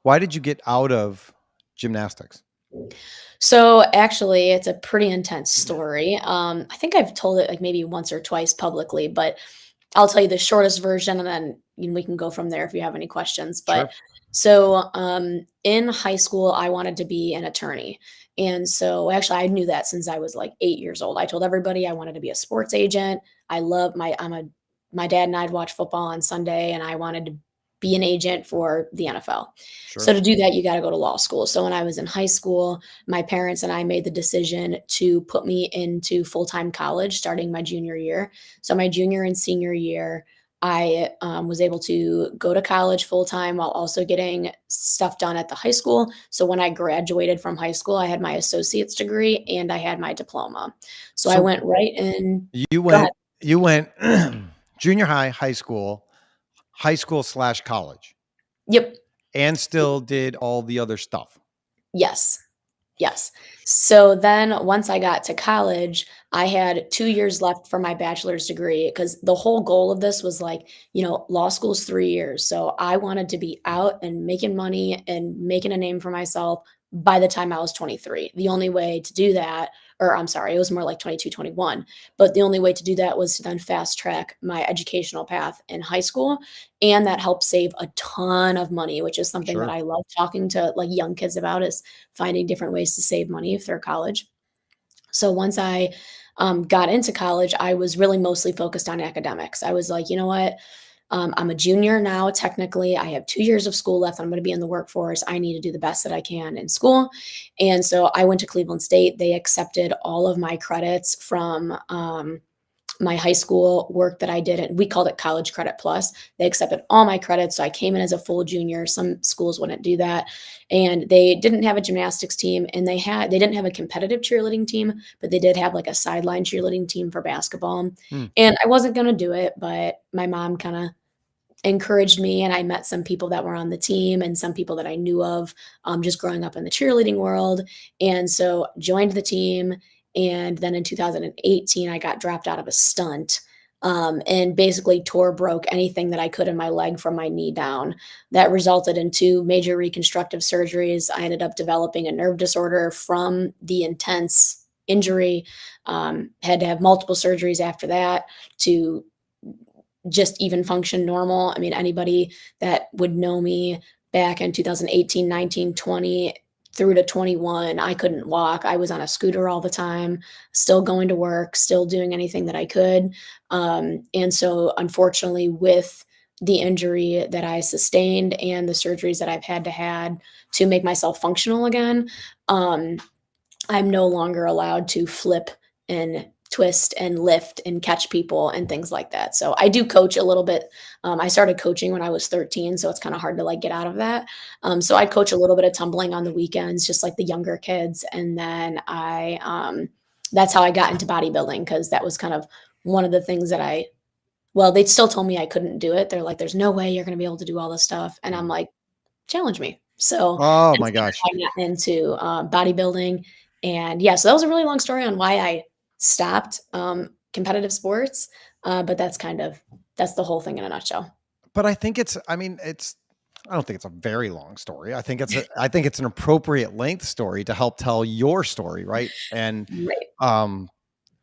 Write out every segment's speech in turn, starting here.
Why did you get out of gymnastics? So actually, it's a pretty intense story. I think I've told it like maybe once or twice publicly, but I'll tell you the shortest version, and then we can go from there if you have any questions. But Sure. in high school, I wanted to be an attorney, and so actually, I knew that since I was like 8 years old. I told everybody I wanted to be a sports agent. I love my I'm a my dad and I'd watch football on Sunday, and I wanted to be an agent for the NFL. So Sure. to do that, you got to go to law school. So when I was in high school, my parents and I made the decision to put me into full-time college starting my junior year. So my junior and senior year, I was able to go to college full time while also getting stuff done at the high school. So when I graduated from high school, I had my associate's degree and I had my diploma. So I So went right in. you Go ahead. went junior high, high school slash college, Yep. and still did all the other stuff. Yes. Yes. So then once I got to college, I had 2 years left for my bachelor's degree because the whole goal of this was like, law school's 3 years. So I wanted to be out and making money and making a name for myself by the time I was 23. The only way to do that, or I'm sorry, it was more like 22, 21. But the only way to do that was to then fast track my educational path in high school. And that helped save a ton of money, which is something that Sure. I love talking to like young kids about is finding different ways to save money if they're college. So once I got into college, I was really mostly focused on academics. I was like, you know what? I'm a junior now, technically. I have 2 years of school left. I'm going to be in the workforce. I need to do the best that I can in school. And so I went to Cleveland State. They accepted all of my credits from my high school work that I did, and we called it College Credit Plus. They accepted all my credits, so I came in as a full junior. Some schools wouldn't do that, and they didn't have a gymnastics team, and they didn't have a competitive cheerleading team, but they did have like a sideline cheerleading team for basketball. Hmm. And I wasn't gonna do it, but my mom kind of encouraged me, and I met some people that were on the team and some people that I knew of just growing up in the cheerleading world. And so joined the team. And then in 2018, I got dropped out of a stunt and basically tore broke anything that I could in my leg from my knee down. That resulted in two major reconstructive surgeries. I ended up developing a nerve disorder from the intense injury. Had to have multiple surgeries after that to just even function normal. I mean, anybody that would know me back in 2018, 19, 20 through to 21, I couldn't walk. I was on a scooter all the time, still going to work, still doing anything that I could. And so, unfortunately, with the injury that I sustained and the surgeries that I've had to make myself functional again, um, I'm no longer allowed to flip and twist and lift and catch people and things like that. So I do coach a little bit. I started coaching when I was 13, so it's kind of hard to like get out of that. So I coach a little bit of tumbling on the weekends, just like the younger kids, and then that's how I got into bodybuilding because that was kind of one of the things that well, they still told me I couldn't do it. They're like, "There's no way you're going to be able to do all this stuff," and I'm like, challenge me. So Oh that's my kind of gosh. how I got into bodybuilding. And yeah, so that was a really long story on why I stopped competitive sports. But that's the whole thing in a nutshell. But I mean, I don't think it's a very long story. I think it's an appropriate length story to help tell your story, right? And Right. um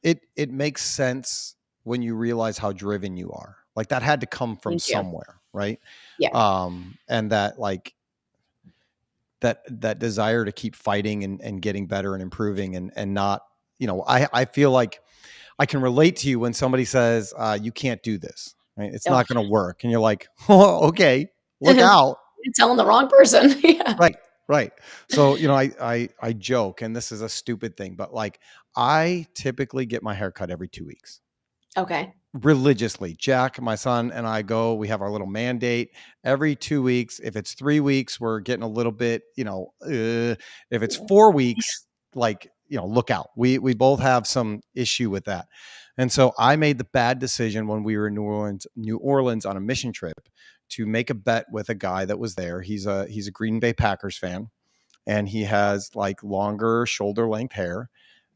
it makes sense when you realize how driven you are. Like that had to come from Thank you. somewhere, right? Yeah. And that like that desire to keep fighting and getting better and improving and not, I feel like I can relate to you when somebody says, you can't do this, right? It's Oh, not going to work. And you're like, oh, okay, look out. you're telling the wrong person. Yeah. Right. Right. So, I joke, and this is a stupid thing, but like I typically get my hair cut every 2 weeks Okay. religiously. Jack, my son, and I we have our little mandate every 2 weeks. If it's 3 weeks, we're getting a little bit, if it's 4 weeks, like, look out. We both have some issue with that. And so I made the bad decision when we were in New Orleans on a mission trip to make a bet with a guy that was there. He's a Green Bay Packers fan, and he has like longer shoulder length hair.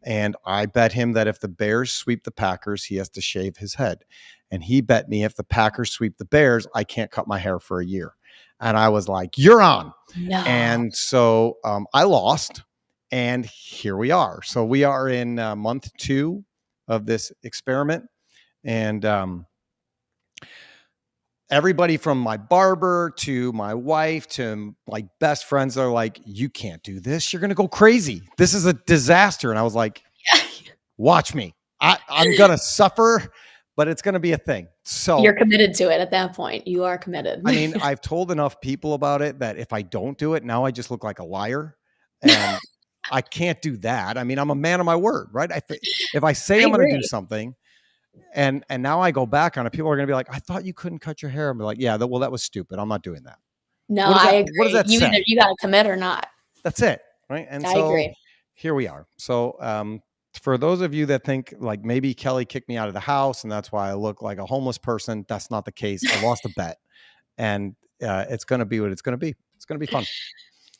And I bet him that if the Bears sweep the Packers, he has to shave his head. And he bet me if the Packers sweep the Bears, I can't cut my hair for a year. And I was like, "You're on." No. And so I lost, and here we are. So we are in month 2 of this experiment, and everybody from my barber to my wife to like best friends are like, "You can't do this. You're gonna go crazy. This is a disaster." And I was like, "Watch me. I'm gonna suffer, but it's gonna be a thing." You're So committed to it at that point. You are committed. I mean, I've told enough people about it that if I don't do it, now I just look like a liar, and I can't do that. I mean, I'm a man of my word, right? If I say I I'm going to do agree. something, and now I go back on it, people are going to be like, "I thought you couldn't cut your hair." I'm like, "Yeah, well, that was stupid. I'm not doing that." No, I What does agree. that say? You gotta commit or not. That's it, right? And I so agree. here we are. So for those of you that think like maybe Kelly kicked me out of the house and that's why I look like a homeless person, that's not the case. I lost a bet, and it's going to be what it's going to be. It's going to be fun.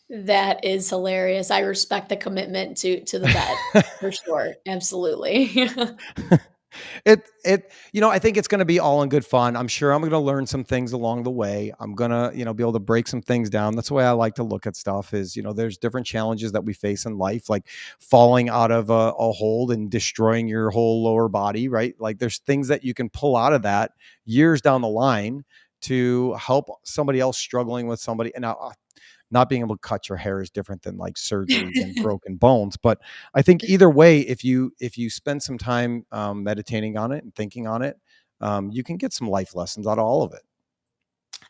That is hilarious. I respect the commitment to the bet, for sure. Absolutely. I think it's going to be all in good fun. I'm sure I'm going to learn some things along the way. I'm going to, be able to break some things down. That's the way I like to look at stuff is, there's different challenges that we face in life, like falling out of a hold and destroying your whole lower body, right? Like there's things that you can pull out of that years down the line to help somebody else struggling with somebody. And now, not being able to cut your hair is different than like surgeries and broken bones. But I think either way, if you spend some time meditating on it and thinking on it, you can get some life lessons out of all of it.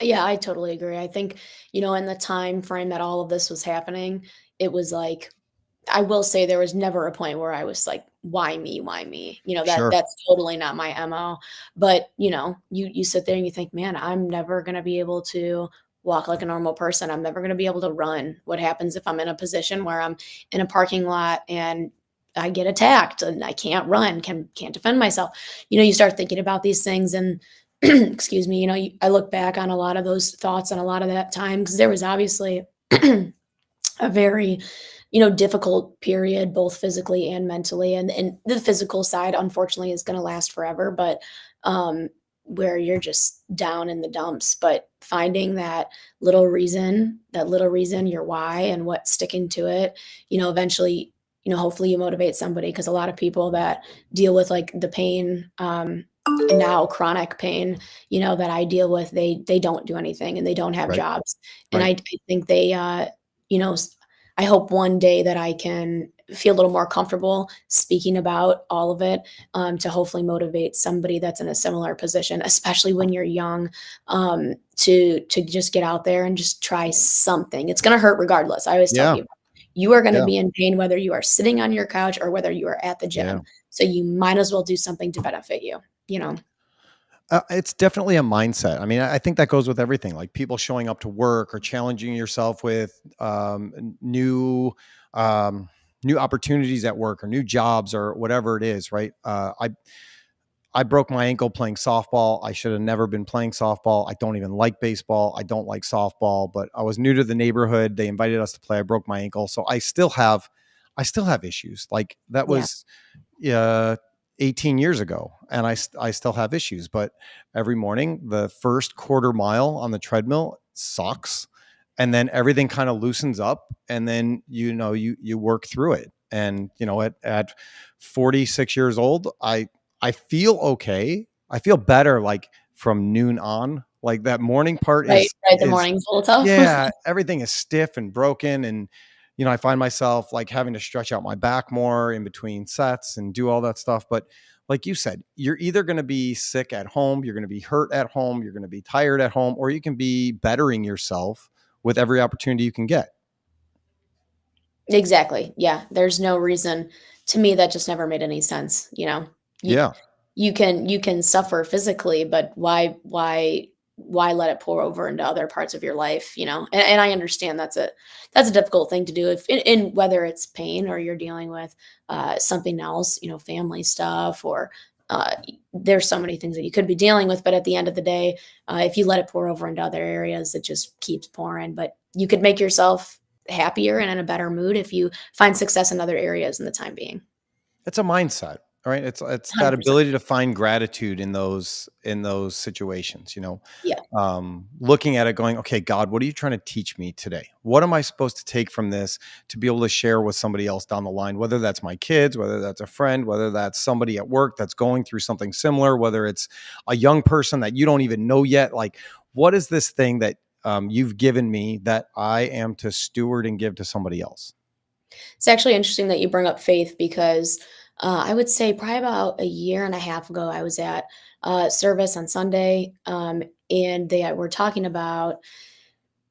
Yeah, I totally agree. I think, in the time frame that all of this was happening, it was like I will say there was never a point where I was like, "Why me? Why me?" Sure. That's totally not my MO. But, you sit there and you think, "Man, I'm never gonna be able to walk like a normal person. I'm never gonna be able to run. What happens if I'm in a position where I'm in a parking lot and I get attacked and I can't run, can't defend myself?" You start thinking about these things and excuse me, I look back on a lot of those thoughts and a lot of that time because there was obviously a very difficult period both physically and mentally, and the physical side unfortunately is going to last forever, but um where you're just down in the dumps, but finding that little reason your why and what's sticking to it, eventually, hopefully you motivate somebody because a lot of people that deal with like the pain, and now chronic pain, that I deal with, they don't do anything and they don't have Right. jobs, and Right. I think they you know I hope one day that I can feel a little more comfortable speaking about all of it, to hopefully motivate somebody that's in a similar position, especially when you're young, to just get out there and just try something. It's going to hurt regardless. I always tell Yeah. people, you are going to Yeah. be in pain whether you are sitting on your couch or whether you are at the Yeah. gym. So you might as well do something to benefit you. You know. It's definitely a mindset. I mean, I think that goes with everything, like people showing up to work or challenging yourself with um, new opportunities at work or new jobs or whatever it is, right? I broke my ankle playing softball. I should have never been playing softball. I don't even like baseball. I don't like softball, but I was new to the neighborhood. They invited us to play. I broke my ankle. So I still have issues. Like that Yeah. was uh 18 years ago and I still have issues, but every morning the first quarter mile on the treadmill sucks, and then everything kind of loosens up, and then you work through it. And at 46 years old, I feel okay. I feel better like from noon on. Like that morning part Right. is Right. The is morning's a little tough. yeah, everything is stiff and broken, and I find myself like having to stretch out my back more in between sets and do all that stuff. But like you said, you're either going to be sick at home, you're going to be hurt at home, you're going to be tired at home, or you can be bettering yourself with every opportunity you can get. Exactly. Yeah. There's no reason to me that just never made any sense. You Yeah. you can suffer physically, but why let it pour over into other parts of your life, And I understand that's a difficult thing to do if in whether it's pain or you're dealing with something else, family stuff or there's so many things that you could be dealing with, but at the end of the day, if you let it pour over into other areas, it just keeps pouring. But you could make yourself happier and in a better mood if you find success in other areas in the time being. It's a mindset. right? It's that 100%. ability to find gratitude in those situations, Yeah. looking at it going, okay, God, what are you trying to teach me today? What am I supposed to take from this to be able to share with somebody else down the line, whether that's my kids, whether that's a friend, whether that's somebody at work that's going through something similar, whether it's a young person that you don't even know yet. Like, what is this thing that you've given me that I am to steward and give to somebody else? It's actually interesting that you bring up faith because I would say probably about a year and a half ago, I was at service on Sunday, and they were talking about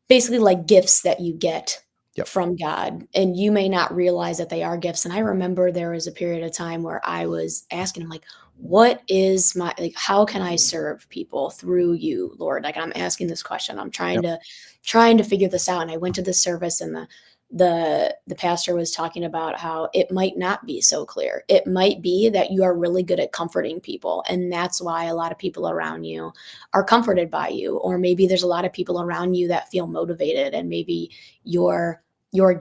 basically like gifts that you get Yep. from God, and you may not realize that they are gifts. And I remember there was a period of time where I was asking him, like, what is my, like, how can I serve people through you, Lord? Like, I'm asking this question. I'm Yep. trying to figure this out. And I went to the service, and the pastor was talking about how it might not be so clear. It might be that you are really good at comforting people, and that's why a lot of people around you are comforted by you. Or maybe there's a lot of people around you that feel motivated, and maybe your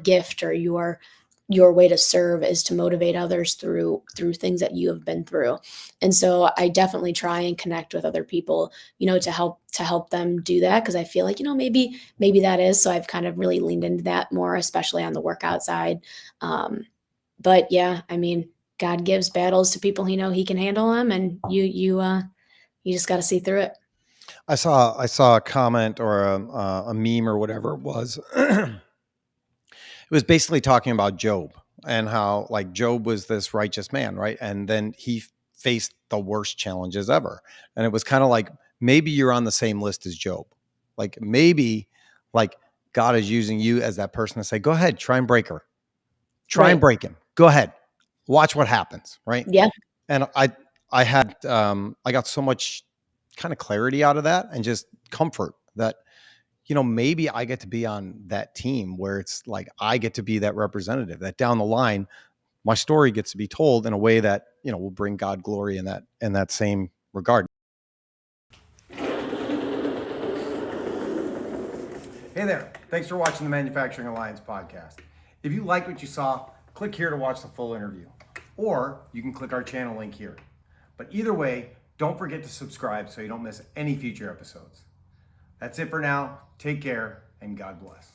gift or your way to serve is to motivate others through things that you have been through. And so I definitely try and connect with other people, to help them do that, because I feel like, maybe that is. So I've kind of really leaned into that more, especially on the workout side. But yeah, I mean, God gives battles to people he can handle them, and you just got to see through it. I saw a comment or a meme or whatever it was. It was basically talking about Job and how like Job was this righteous man, right? And then he faced the worst challenges ever. And it was kind of like maybe you're on the same list as Job. Like maybe like God is using you as that person to say, go ahead, try and break her. Try and Right. break him. Go ahead. Watch what happens, right? Yeah. And I got so much kind of clarity out of that and just comfort that maybe I get to be on that team where it's like I get to be that representative that down the line, my story gets to be told in a way that, will bring God glory in that same regard. Hey there. Thanks for watching the Manufacturing Alliance podcast. If you like what you saw, click here to watch the full interview, or you can click our channel link here. But either way, don't forget to subscribe so you don't miss any future episodes. That's it for now. Take care and God bless.